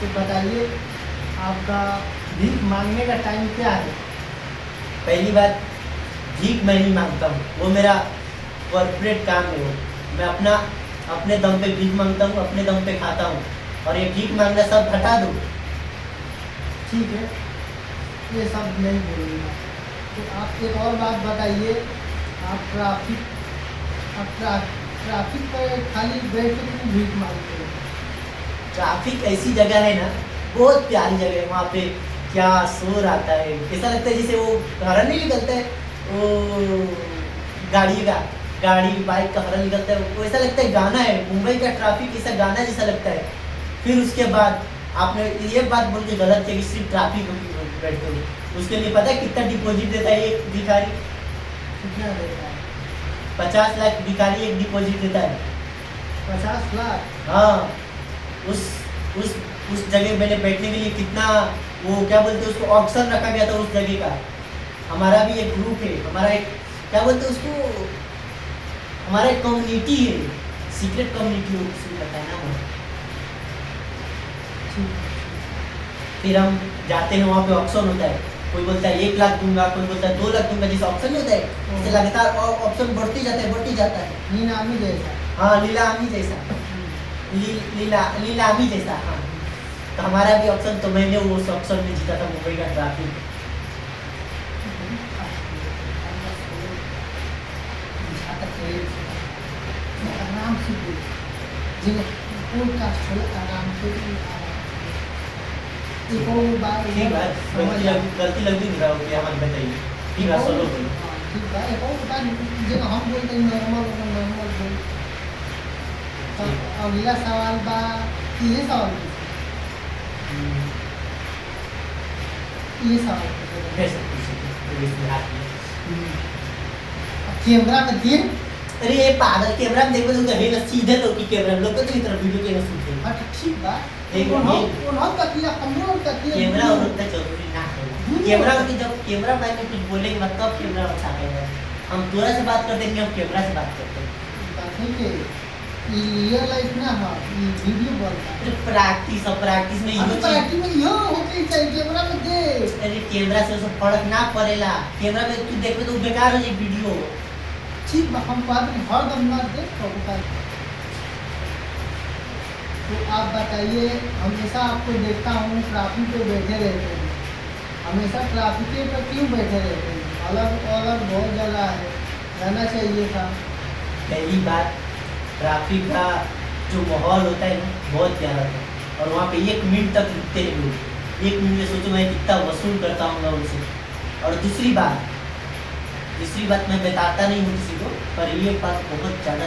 तो बताइए आपका भीख मांगने का टाइम क्या है? पहली बात, भीख मैं नहीं मांगता हूँ, वो मेरा कॉर्पोरेट काम है। वो मैं अपने दम पे भीख मांगता हूँ, अपने दम पे खाता हूँ। और ये भीख मांगना सब हटा दो। ठीक है, ये सब नहीं बोलूँगा। तो आप एक और बात बताइए, आप ट्रैफिक पर खाली बैठ के क्यों भीख मांगते हो? ट्रैफिक ऐसी जगह है ना, बहुत प्यारी जगह है। वहाँ पे क्या शोर आता है, ऐसा लगता है जैसे वो हॉर्न नहीं निकलता है, वो गाड़ी बाइक का हॉर्न निकलता है, वो ऐसा लगता है गाना है। मुंबई का ट्रैफिक ऐसा गाना जैसा लगता है। फिर उसके बाद आपने ये बात बोल के गलत किया कि सिर्फ ट्रैफिक बैठते हो। उसके लिए पता है कितना डिपॉजिट देता है एक भिखारी? कितना देता है? 50 लाख भिखारी एक डिपॉजिट देता है। 50 लाख? हाँ, उस जगह मैंने बैठने के लिए कितना, वो क्या बोलते हैं उसको, ऑक्शन रखा गया था उस जगह का। हमारा भी एक ग्रुप है, हमारा एक क्या बोलते हैं उसको, हमारा एक कम्युनिटी है, सीक्रेट कम्युनिटी हो, किसी को पता है ना वो। फिर हम जाते हैं, वहाँ पे ऑक्शन होता है। कोई बोलता है 1 लाख दूंगा, कोई बोलता है 2 लाख दूंगा। जैसे ऑप्शन होता है जैसे लगातार ऑप्शन बढ़ती जाता है। नीलामी जैसा? हाँ, नीलामी जैसा। नीलामी जैसा, हाँ। तो हमारा भी ऑप्शन, तो मैंने उस ऑप्शन में जीता था मुंबई का ट्रैफिक। आराम से आराम से एक और बात ठीक है, गलती लगी नहीं रहा हो कि हमारे बताइए। ठीक है, सुनो। ठीक है, एक और बात जो हम बोलते हैं नॉर्मल बोल। तो अगला सवाल बा, ये सवाल कैमरा में देख। अरे ये पागल, कैमरा में देखो तो हेला सीधे लोग की कैमरा में लोग तो इस तरह वीडियो के सूट है। अच्छा ठीक बा, एक उन्होंने तकिया हमरो तकिया कैमरा और उतना जरूरी ना है। कैमरा में जब कैमरा मैन में कुछ बोलेंगे मतलब कैमरा उठा के हम तोरा से बात करते हैं, हम कैमरा से बात करते हैं। ठीक है, रियल लाइफ ना, हाँ वीडियो बोलता है। प्रैक्टिस में यो होके चाहिए कैमरा में दे। अरे कैमरा से उसको फर्क ना पड़ेला, कैमरा में तू देखो तो बेकार हो जाए वीडियो। ठीक बा, हम बात हर दम ना दे तो आप बताइए, हमेशा आपको देखता हूँ ट्रैफिक पे बैठे रहते हैं, हमेशा ट्रैफिक पे क्यों बैठे रहते हैं? अलग अलग बहुत जगह है, रहना चाहिए था। पहली बात, ट्रैफिक का जो माहौल होता है ना, बहुत प्यारा था। और वहाँ पे 1 मिनट तक रुकते हैं लोग। 1 मिनट में सोचो मैं कितना वसूल करता हूँ उनसे। और दूसरी बात मैं बताता नहीं हूँ किसी को, पर ये बात बहुत ज़्यादा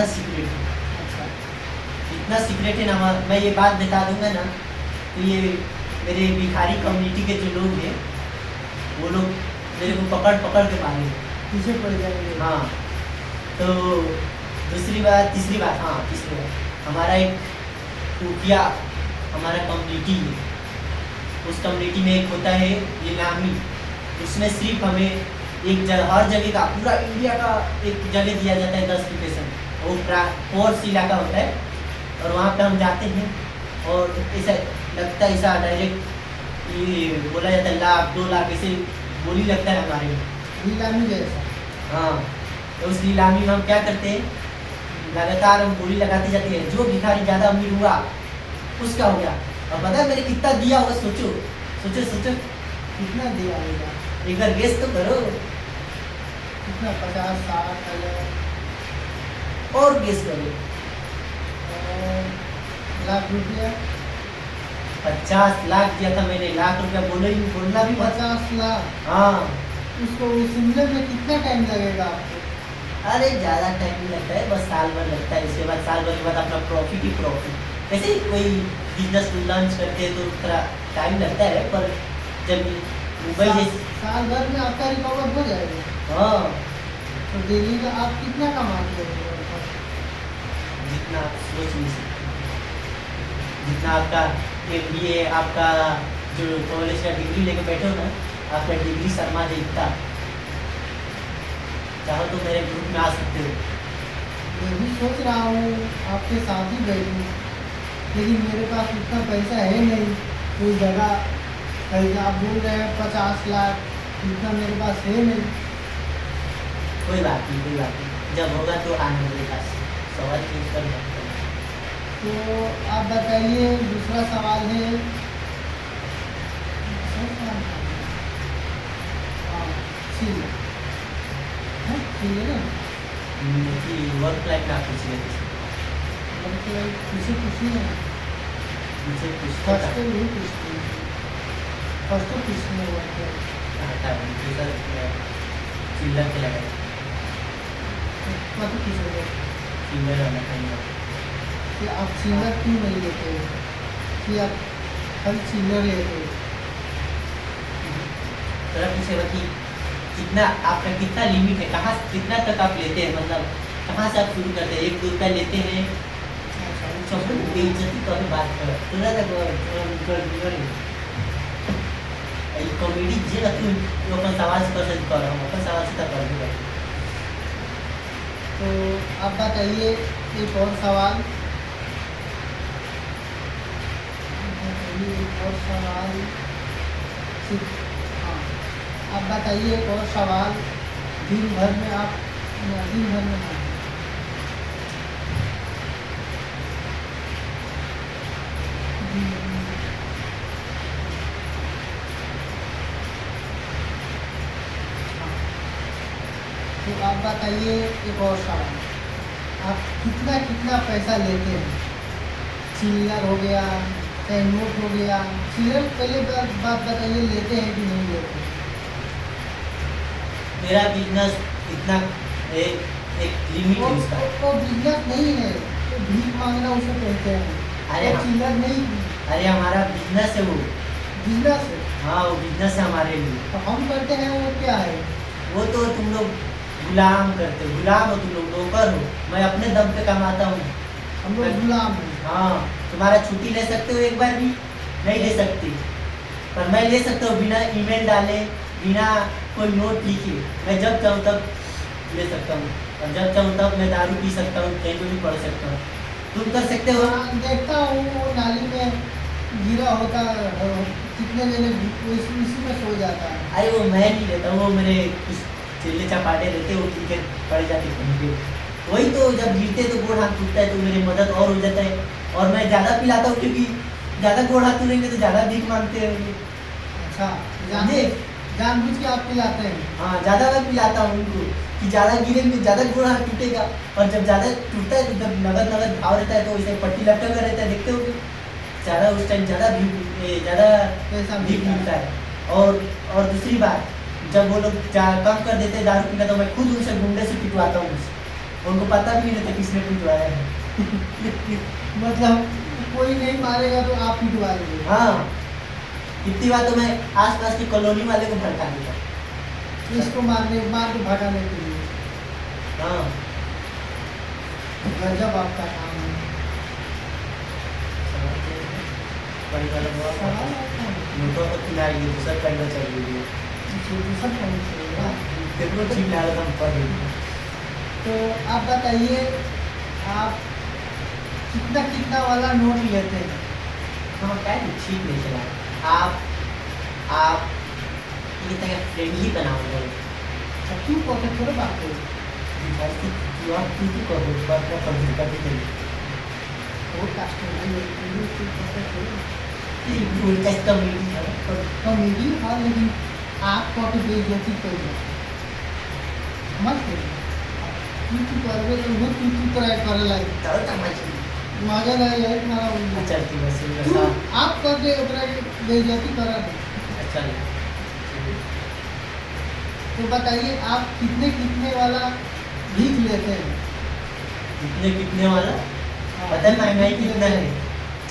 सीक्रेट है। अच्छा, इतना सीक्रेट है ना, मैं ये बात बता दूंगा ना तो ये मेरे भिखारी कम्युनिटी के जो लोग हैं वो लोग मेरे को पकड़ के मारेंगे, पीछे पड़ जाएंगे। हाँ। तो तीसरी बात, हमारा एक खुफिया हमारा कम्युनिटी है। उस कम्युनिटी में एक होता है नीलामी। उसमें सिर्फ हमें हर जगह का, पूरा इंडिया का एक जगह दिया जाता है 10 लोकेशन। वो फोर्स इलाका होता है और वहाँ पे हम जाते हैं और ऐसा लगता है, ऐसा डायरेक्ट ये बोला जाता है 1 लाख 2 लाख ऐसे बोली लगता है हमारे में, नीलामी जैसा। हाँ। तो उस नीलामी में हम क्या करते हैं, लगातार हम बोली लगाते जाते हैं। जो भिखारी ज़्यादा अमीर हुआ उसका हो गया। और पता है मैंने कितना दिया होगा? सोचो कितना दिया होगा? एक बार गेस तो करो। कितना? 50, 60 हजार? और गेस करो। लाख रुपया? 50 लाख दिया था मैंने। लाख रुपया बोलना भी 50 लाख? हाँ। उसको सुनने में कितना टाइम लगेगा आपको? अरे ज़्यादा टाइम नहीं लगता है, बस साल भर लगता है। इसके बाद साल भर के बाद अपना प्रॉफिट ही प्रॉफिट। वैसे कोई बिजनेस लॉन्च करते हैं तो थोड़ा टाइम लगता है, पर जब मुंबई जैसे साल भर में आपका रिकवर हो जाएगा। हाँ, तो डेली का आप कितना कमाते हो? जितना सोच नहीं सकते। जितना आपका MBA, आपका जो कॉलेज का डिग्री लेके बैठे हो ना, आपका डिग्री शर्मा देखता। चाहो तो मेरे ग्रुप में आ सकते हो। मैं भी सोच रहा हूँ आपके साथ ही बैठूँ। लेकिन मेरे पास उतना पैसा है नहीं, कोई जगह कहीं आप बोल रहे हैं 50 लाख, इतना मेरे पास है नहीं। कोई बात नहीं, कोई बात नहीं, जब होगा तो आना मेरे पास। सवाल चेंज कर सकते हैं। तो आप बताइए, दूसरा सवाल है। हाँ, ठीक है, ठीक है ना। कि वर्क लाइफ में आप पूछ रहे थे, मतलब किसी खुशी है, मुझे कुछ फर्स्ट तो नहीं पूछती, फर्स्ट तो पूछने वर्क लाइफ। आता है मुझे सर, चिल्लर के लगा मतलब पूछोगे चिल्लर वाला कहीं कि आप चिल्लर क्यों नहीं लेते हो, कि आप खाली चिल्लर लेते हो। थोड़ा पूछेगा कि कितना आपका कितना लिमिट है, कहाँ कितना तक आप लेते हैं, मतलब कहाँ से आप शुरू करते हैं, 1-2 रुपया लेते हैं। सबको बेइज्जती कभी बात कर थोड़ा तक कॉमेडी जे तू अपन सवाल से कर कर रहा हूँ, अपन सवाल से कर दूँगा। तो आप बताइए एक और सवाल, हाँ, आप बताइए एक और सवाल। दिन भर में आप, दिन भर में नहीं, दिन भर में, हाँ, तो आप बताइए एक और सवाल, आप कितना कितना पैसा लेते हैं। चिल्लर हो गया, चाहे नोट हो गया। चिल्लर पहले बात बताइए, लेते हैं कि नहीं लेते हैं। मेरा बिजनेस इतना एक लिमिट है उसका। वो बिजनेस नहीं है, तो भीख मांगना उसे कहते हैं। अरे वो हाँ। चिल्लर नहीं, अरे हमारा बिजनेस है वो। बिजनेस है। हाँ वो बिजनेस है हमारे लिए। तो हम करते हैं, वो क्या है। वो तो तुम लोग गुलाम करते हो, गुलाम हो तुम लोग, नौकर हो। मैं अपने दम पे कमाता हूँ। हम लोग गुलाम हैं। हाँ, तुम्हारा छुट्टी ले सकते हो एक बार भी नहीं ले सकते, पर मैं ले सकता हूँ बिना ईमेल डाले, बिना कोई नोट लिखे। मैं जब चाहूँ तब ले सकता हूँ, और जब चाहूँ तब मैं दारू पी सकता हूँ, कहीं पे भी पढ़ सकता हूँ। तुम कर सकते हो। हाँ, देखता हूँ वो नाली में गिरा होता है, कितने जने इसी में सो जाता है। अरे वो मैं नहीं लेता, वो मेरे कुछ चेले चपाटे रहते, वो क्रिकेट पड़ जाते कहीं पे। वही तो जब गिरते तो गोड़ हाथ टूटता है, तो मेरी मदद और हो जाता है। और मैं ज़्यादा पिलाता हूँ, क्योंकि ज़्यादा गोड़ हाथ टूटेंगे तो ज़्यादा भीख मांगते हैं। अच्छा, समझे? जानबूझ के आप पिलाते हैं। हाँ, ज़्यादा मैं पिलाता हूँ उनको, कि ज़्यादा गिरेंगे, ज़्यादा गोड़ हाथ टूटेगा। और जब ज़्यादा टूटता है तो जब नगद नगद भाव रहता है, तो वैसे पट्टी लपटा हुआ रहता है, देखते हो ज़्यादा उस टाइम ज़्यादा पैसा भीख मिलता है। और दूसरी बात, जब वो लोग कम कर देते हैं दारू पीना, तो मैं खुद उनसे गुंडे से पिटवाता हूँ। उनको पता भी नहीं रहता किसने पिटवाया है। मतलब कोई नहीं मारेगा तो आप पिटवाएंगे। हाँ, इतनी बात तो मैं आसपास की कॉलोनी वाले को भड़का दूंगा। इसको मार के भगाने के लिए। हाँ, गजब आपका काम है। सवाल आपका है। नोटों को किनारे ये दूसरा करना चाहिए। दूसरा पॉइंट चलेगा। कितना ठीक लगा था हम पढ़ रहे थे। तो आप बताइए, आप कितना कितना वाला नोट लेते हैं। हाँ, क्या है, ठीक नहीं चला। आप ये तक फ्रेंडली बनाओगे। अच्छा, क्यों कहते थोड़ा बात करो। तू आप तू करो, बात ना कभी कभी नहीं। वो कस्टमर पूरी कैसे कम्युनिटी है। कॉमेडी, हाँ, लेकिन आप कॉपी बेइज्जती करिए मत करिए। तू करबे तो वो तू ट्राई करे लाइक तो समझ मजा नहीं है तुम्हारा वो। चल ठीक है, सुन तू रहा आप करके ओकरा के बेइज्जती करा दे। चल। तो बताइए, आप कितने कितने वाला भीख लेते हैं। कितने वाला पता है महंगाई कितना है।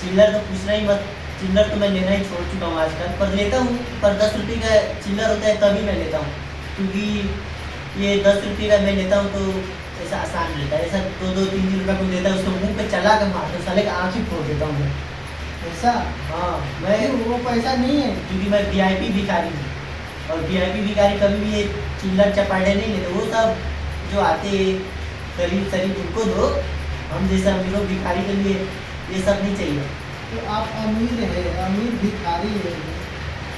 चिल्लर तो पूछना ही मत, चिल्लर तो मैं लेना ही छोड़ चुका हूँ आजकल, पर लेता हूँ। पर 10 रुपये का चिल्लर होता है तभी मैं लेता हूँ, क्योंकि ये 10 रुपये का मैं लेता हूँ तो ऐसा आसान रहता है। ऐसा 2-3 रुपये को देता है, उसको मुंह पे चला कर मारता हूँ, साले का आँख ही फोड़ देता हूँ मैं। ऐसा हाँ, मैं वो पैसा नहीं है। क्योंकि मैं VIP भिखारी हूँ, और VIP भिखारी कभी भी ये चिल्लर चपाटे नहीं लेते। वो सब जो आते गरीब शरीफ उनको दो, हम जैसा अमीरों भिखारी के लिए ये सब नहीं चाहिए। तो आप अमीर है, अमीर भिखारी है,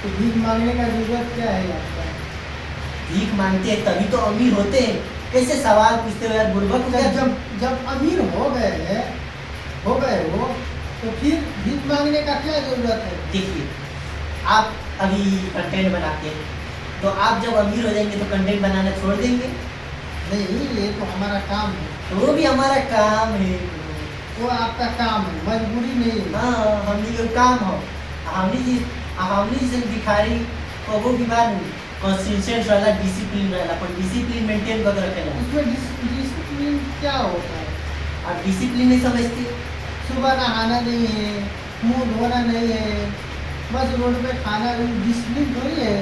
तो भीख मांगने का जरूरत क्या है आपका? भीख मांगते हैं तभी तो अमीर होते हैं। कैसे सवाल पूछते हो यार, बुर्बक हो जब क्या? जब जब अमीर हो गए हो तो फिर भीख मांगने का क्या जरूरत है? देखिए, आप अभी कंटेंट बनाते हैं, तो आप जब अमीर हो जाएंगे तो कंटेंट बनाना छोड़ देंगे। नहीं, ये तो हमारा काम है। तो वो भी हमारा काम है। वो आपका काम है, मजबूरी नहीं है। हाँ, हमने जो काम हो, हमने जिसे भिखारी को वो भी मानू कंसिस्टेंट वाला डिसिप्लिन वाला, पर डिसिप्लिन मेंटेन कर रखेला। उसमें डिसिप्लिन क्या होता है? आप डिसिप्लिन नहीं समझते। सुबह नहाना नहीं है, मुंह धोना नहीं है, बस रोड पे खाना, डिसिप्लिन थोड़ी है।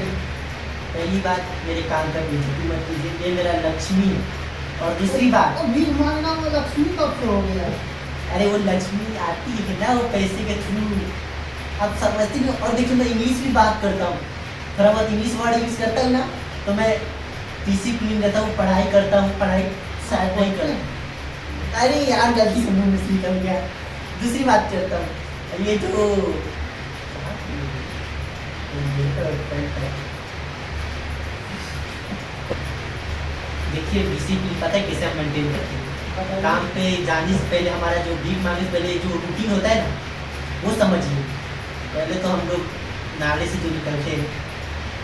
पहली बात, मेरे काम का बेइज्जती मत कीजिए, ये मेरा लक्ष्मी है। और दूसरी बात, वो भीख मांगना वो लक्ष्मी कब से हो गया? अरे वो लक्ष्मी आती है ना वो पैसे के थ्रू, आप समझती नहीं। और देखिए, मैं इंग्लिश भी बात करता हूँ, थोड़ा बहुत इंग्लिश वर्ड यूज करता हूँ ना, तो मैं डिसिप्लिन रहता हूँ, पढ़ाई करता हूँ, पढ़ाई शायद नहीं करता। अरे यार, गलती से मुंह में निकल गया। दूसरी बात करता हूँ, ये जो देखिए, डिसिप्लिन पता है कैसे हम मेंटेन करते हैं? काम पे जाने से पहले हमारा जो भीख मांगने से पहले जो रूटीन होता है ना, वो समझिए। पहले तो हम लोग नाले से जो निकलते हैं,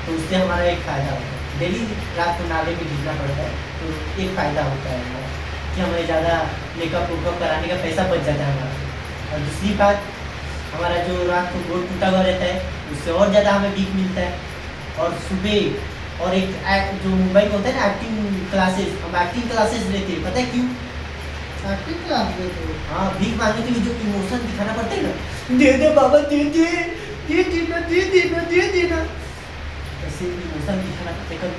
तो उससे हमारा एक फ़ायदा होता है, डेली रात को नाले में गिरना पड़ता है, तो एक फ़ायदा होता है हमारा कि हमें ज़्यादा मेकअप वेकअप कराने का पैसा बच जाता है हमारा। और दूसरी बात, हमारा जो रात को रोड टूटा हुआ रहता है, उससे और ज़्यादा हमें भीख मिलता है। और सुबह और एक जो मुंबई में होता है ना एक्टिंग क्लासेस, हम एक्टिंग क्लासेस लेते हैं, पता है क्यों? एक्टिंग क्लास देते हो? हाँ, भीख मांगने के लिए जो इमोशन दिखाना पड़ता है ना, दे दे बाबा, दे दे, दे देना, दे देना, दे देना, ऐसे इमोशन दिखाना पड़ता है, कभी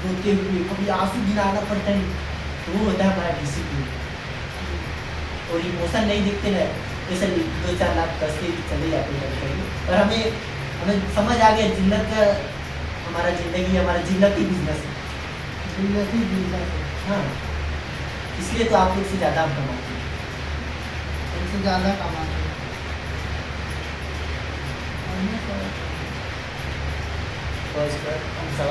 रोते हुए, कभी आंसू गिराना पड़ता है, तो वो होता है हमारा डिसिप्लिन। और इमोशन नहीं दिखते ना, जैसे 2-4 लाख कस के चले जाते हैं कभी। और हमें समझ आ गया, जिन्नत का हमारा ज़िंदगी, हमारा जिन्नत ही बिजनेस है। जिंदगी जीना है। हाँ, इसलिए तो आप लोग से ज़्यादा हम कमाते हैं। उनसे ज़्यादा कमाते हैं। तो इस पर हम सवाल